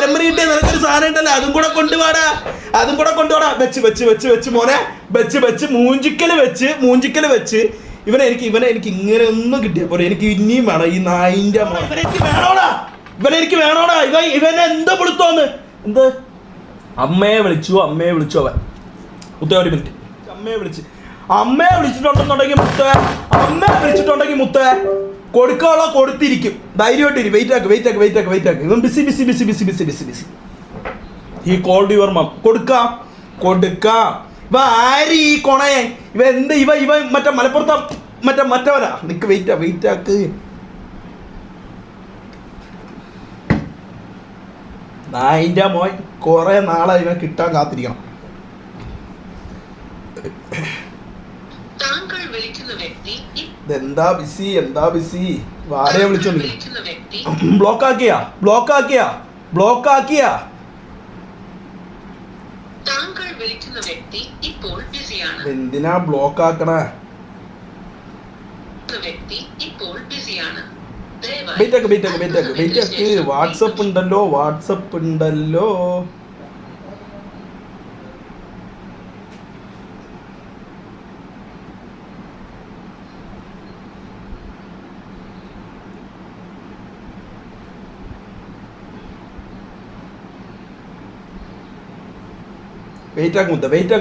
പരമ്പര കിട്ടിയ നിനക്കൊരു സാധനം ഉണ്ടല്ലോ, അതും കൂടെ കൊണ്ടുപോടാ. വെച്ച് മോനെ വെച്ച് മൂഞ്ചിക്കല് വെച്ച് ഇവനെ എനിക്ക് ഇങ്ങനെ ഒന്നും കിട്ടിയാ പോലെ. എനിക്ക് ഇനിയും വേണം ഈ നായിന്റെ മോനെ. ഇവനെനിക്ക് വേണോടാ. ഇവനെ എന്താ വിളിത്തോന്ന്? എന്ത് അമ്മയെ വിളിച്ചു അവൻ. മുത്തേ ഒരു മിനിറ്റ്. അമ്മയെ വിളിച്ചിട്ടുണ്ടെന്നുണ്ടെങ്കിൽ മുത്തേ കൊടുക്കാനുള്ള കൊടുത്തിരിക്കും. ധൈര്യമായിട്ടിരി. വെയിറ്റ് ആക്ക്. ഇവൻ ബിസി. ഈ കോൾഡ് യുവർ മം. കൊടുക്കാം. ഇവ ആര് ഈ കൊണയെ? ഇവ എന്ത് ഇവ മറ്റേ മലപ്പുറത്ത മറ്റവനാ. നിക്ക് വെയിറ്റ് ആക്ക്. നായിന്റെ മോൻ കുറെ നാളായി ഇവൻ കിട്ടാൻ കാത്തിരിക്കണം. എന്താ ബിസി വാടയെ വിളിച്ചോണ്ട് ബ്ലോക്ക് ആക്കിയാ എന്തിനാ ബ്ലോക്ക് ആക്കണേ? വാട്സപ്പ് ഉണ്ടല്ലോ. വെയിറ്റ് ആക്ക്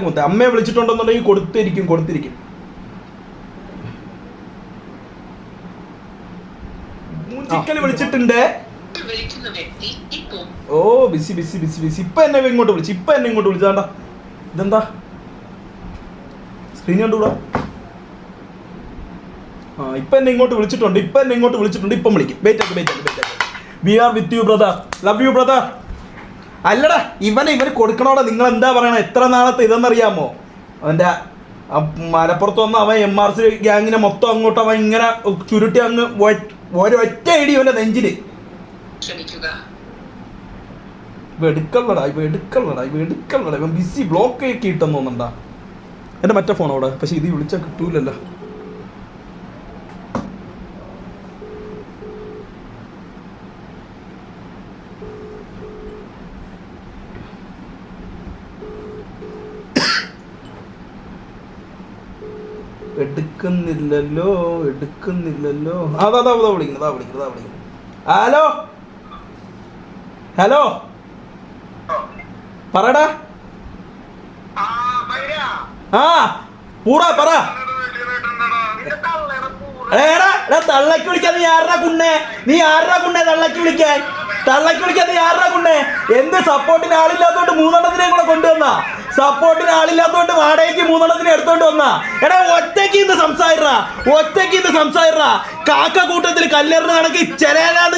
മുത്ത. അമ്മയെ വിളിച്ചിട്ടുണ്ടെന്നുണ്ടെങ്കിൽ കൊടുത്തിരിക്കും. വിളിച്ചിട്ടുണ്ട്. ഓ ബിസി. ഇപ്പൊ എന്നെ ഇങ്ങോട്ട് വിളിച്ചാണ്ടാ. ഇതെന്താ സ്ക്രീൻ കണ്ടുകൂടാ? ഇപ്പൊ എന്നെ ഇങ്ങോട്ട് വിളിച്ചിട്ടുണ്ട്. ഇപ്പം വിളിക്കും. വെയിറ്റ് ആക്ക്. We are with you brother. Love you brother. അല്ലടാ ഇവന് കൊടുക്കണോടാ. നിങ്ങൾ എന്താ പറയണ? എത്ര നാളത്തെ ഇതെന്നറിയാമോ? അവൻ്റെ മലപ്പുറത്ത് വന്ന് അവൻ MRC ഗ്യാങ്ങിനെ മൊത്തം അങ്ങോട്ട് അവൻ ഇങ്ങനെ ചുരുട്ടി അങ്ങ് ഒരൊറ്റ ഇടി ഇവൻ്റെ നെഞ്ചില്. എടുക്കള്ളടാ. ഇവൻ ബിസി ബ്ലോക്ക് ഒക്കെ ഇട്ടെന്ന് തോന്നണ്ടാ. എൻ്റെ മറ്റേ ഫോൺ അവിടെ. പക്ഷെ ഇത് വിളിച്ചാൽ കിട്ടൂലല്ലോ. എടുക്കുന്നില്ലല്ലോ. അതാ വിളിക്കുന്നത്. ഹലോ പറടാ. പൂറാ പറ. തള്ളക്ക് വിളിക്കാൻ നീ ആരുടെ കുണ്ണേ? തള്ളക്ക് വിളിക്കാൻ നീ ആരുടെ കുണ്ണേ? എന്ത് സപ്പോർട്ടിന് ആളില്ലാത്തോണ്ട് 3 കൂടെ കൊണ്ടുവന്ന? സപ്പോർട്ടിന് ആളില്ലാത്തോണ്ട് വാടകയ്ക്ക് 3 എടുത്തോണ്ട് വന്ന? എടാ ഒറ്റയ്ക്ക് ഇന്ന് സംസാരിറാ. കാക്ക കൂട്ടത്തിൽ കല്ലെറിന് കണക്ക്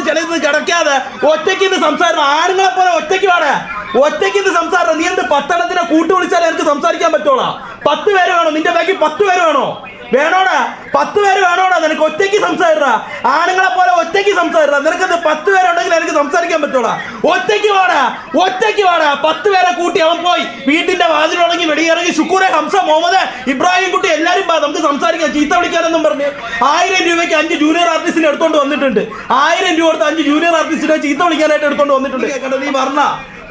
ചിലത് കിടക്കാതെ ഒറ്റയ്ക്ക് ഇന്ന് സംസാരിറ. ആണുങ്ങളെ പോലെ ഒറ്റയ്ക്ക് ഇന്ന് സംസാരിറ. നീ എന്ത് 10 കൂട്ടു വിളിച്ചാൽ എനിക്ക് സംസാരിക്കാൻ പറ്റോളാ? 10 പേര് വേണോ? നിന്റെ ബാക്കി 10 പേര് വേണോടാ? 10 പേര് വേണോടാ? നിനക്ക് ഒറ്റയ്ക്ക് സംസാരിറാ. ആണുങ്ങളെ പോലെ ഒറ്റയ്ക്ക് സംസാരിറാ. നിനക്കത് 10 പേരുണ്ടെങ്കിൽ എനിക്ക് സംസാരിക്കാൻ പറ്റോളാ? ഒറ്റയ്ക്ക് വാടാ. 10 പേരെ കൂട്ടി അവൻ പോയി വീട്ടിന്റെ വാതിലുടങ്ങി വെടിയിറങ്ങി ശുക്കൂറെ, ഹംസ, മുഹമ്മദ്, ഇബ്രാഹിം കുട്ടി എല്ലാരും നമുക്ക് സംസാരിക്കാം. ചീത്ത വിളിക്കാനെന്നും പറഞ്ഞ് 1000 രൂപയ്ക്ക് 5 ജൂനിയർ ആർട്ടിസ്റ്റിനെ എടുത്തോണ്ട് വന്നിട്ടുണ്ട്. 1000 രൂപ കൊടുത്ത് 5 ജൂനിയർ ആർട്ടിസ്റ്റിനെ ചീത്ത വിളിക്കാനായിട്ട് എടുത്തോണ്ട് വന്നിട്ടുണ്ട്. നീ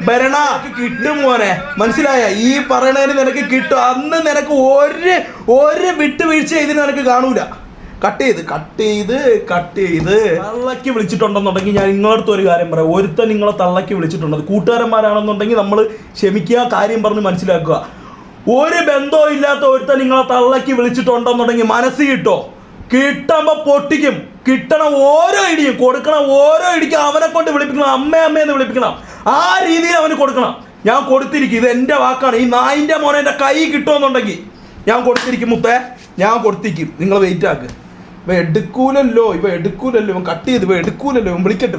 ഭരണ കിട്ടും മോനെ. മനസ്സിലായ? ഈ പറയണതിന് നിനക്ക് കിട്ടും. അന്ന് നിനക്ക് ഒരു വിട്ടുവീഴ്ച ഇതിന് നിനക്ക് കാണൂല. കട്ട് ചെയ്ത് തള്ളക്ക് വിളിച്ചിട്ടുണ്ടെന്നുണ്ടെങ്കിൽ ഞാൻ നിങ്ങളടുത്ത് ഒരു കാര്യം പറയാം. ഒരുത്തൻ നിങ്ങളെ തള്ളക്ക് വിളിച്ചിട്ടുണ്ട്. കൂട്ടുകാരന്മാരാണെന്നുണ്ടെങ്കിൽ നമ്മൾ ക്ഷമിക്കുക, കാര്യം പറഞ്ഞ് മനസ്സിലാക്കുക. ഒരു ബന്ധവും ഇല്ലാത്ത ഒരുത്തൻ നിങ്ങളെ തള്ളക്ക് വിളിച്ചിട്ടുണ്ടെന്നുണ്ടെങ്കിൽ മനസ്സ് കിട്ടുമ്പോ പൊട്ടിക്കും. കിട്ടണ ഓരോ ഇടിയും കൊടുക്കണം. ഓരോ ഇടിക്കും അവനെ കൊണ്ട് വിളിപ്പിക്കണം. അമ്മയെന്ന് വിളിപ്പിക്കണം. ആ രീതിയിൽ അവന് കൊടുക്കണം. ഞാൻ കൊടുത്തിരിക്കും. ഇത് എൻ്റെ വാക്കാണ്. ഈ നായിൻ്റെ മോനെ എൻ്റെ കൈ കിട്ടുമെന്നുണ്ടെങ്കിൽ ഞാൻ കൊടുത്തിരിക്കും മുത്തേ. നിങ്ങൾ വെയിറ്റ് ആക്ക്. ഇവ എടുക്കൂലല്ലോ. ഇവൻ കട്ട് ചെയ്ത്. ഇവ എടുക്കൂലല്ലോ. ഇവൻ വിളിക്കട്ടെ.